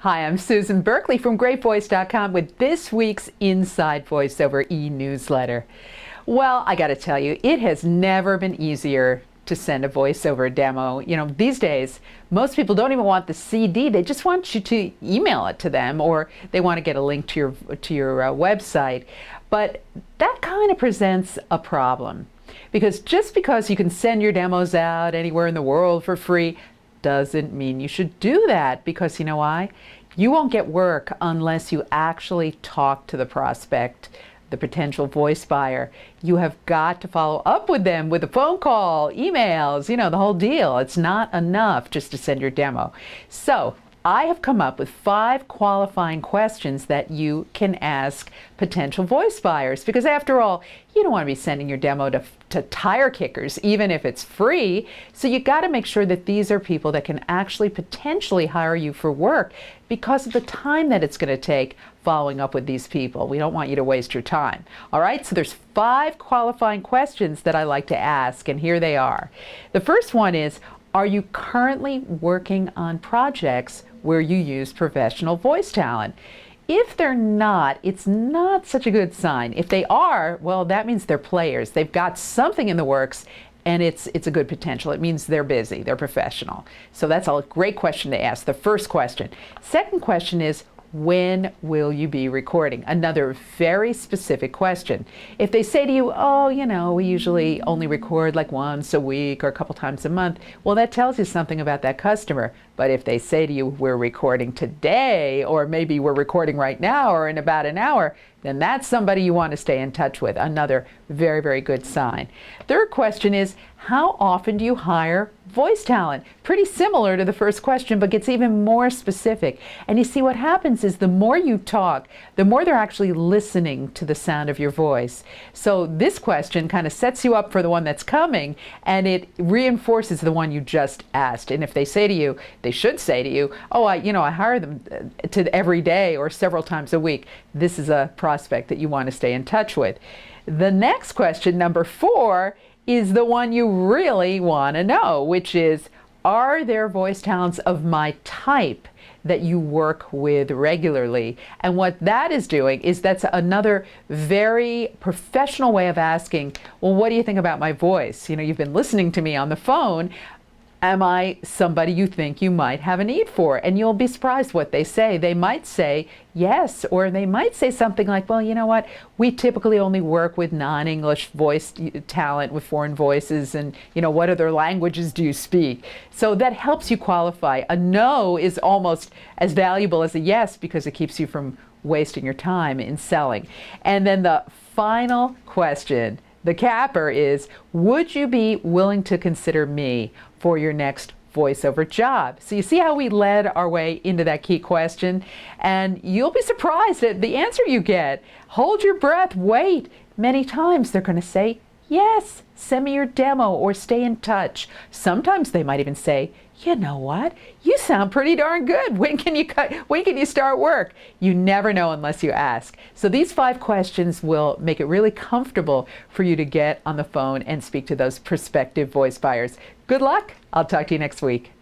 Hi, I'm Susan Berkley from GreatVoice.com with this week's Inside VoiceOver e-newsletter. Well, I got to tell you, it has never been easier to send a voiceover demo. You know, these days, most people don't even want the CD. They just want you to email it to them, or they want to get a link to your website. But that kind of presents a problem, because just because you can send your demos out anywhere in the world for free doesn't mean you should do that, because you know why? You won't get work unless you actually talk to the prospect, the potential voice buyer. You have got to follow up with them with a phone call, emails, you know, the whole deal. It's not enough just to send your demo. So I have come up with 5 qualifying questions that you can ask potential voice buyers, because after all, you don't want to be sending your demo to tire kickers, even if it's free. So you got to make sure that these are people that can actually potentially hire you for work, because of the time that it's going to take following up with these people. We don't want you to waste your time. All right, so there's 5 qualifying questions that I like to ask, and here they are. The first one is, are you currently working on projects where you use professional voice talent? If they're not, it's not such a good sign. If they are, well, that means they're players. They've got something in the works, and it's a good potential. It means they're busy, they're professional. So that's a great question to ask, the first question. Second question is, when will you be recording? Another very specific question. If they say to you, oh, you know, we usually only record like once a week or a couple times a month, well, that tells you something about that customer. But if they say to you, we're recording today, or maybe we're recording right now or in about an hour, then that's somebody you want to stay in touch with. Another very, very good sign. Third question is, how often do you hire voice talent? Pretty similar to the first question, but gets even more specific. And you see, what happens is the more you talk, the more they're actually listening to the sound of your voice. So this question kind of sets you up for the one that's coming, and it reinforces the one you just asked. And if they say to you, they should say to you, oh, I hire them to every day or several times a week, this is a prospect that you want to stay in touch with. The next question, number 4, is the one you really want to know, which is, are there voice talents of my type that you work with regularly? And what that is doing is, that's another very professional way of asking, well, what do you think about my voice? You know, you've been listening to me on the phone. Am I somebody you think you might have a need for? And you'll be surprised what they say. They might say yes, or they might say something like, well, you know what, we typically only work with non-English voice talent with foreign voices, and you know, what other languages do you speak? So that helps you qualify. A no is almost as valuable as a yes, because it keeps you from wasting your time in selling. And then the final question, the capper, is, would you be willing to consider me for your next voiceover job? So you see how we led our way into that key question, and you'll be surprised at the answer you get. Hold your breath, wait. Many times they're going to say, yes, send me your demo or stay in touch. Sometimes they might even say, you know what, you sound pretty darn good. When can you start work? You never know unless you ask. So these 5 questions will make it really comfortable for you to get on the phone and speak to those prospective voice buyers. Good luck. I'll talk to you next week.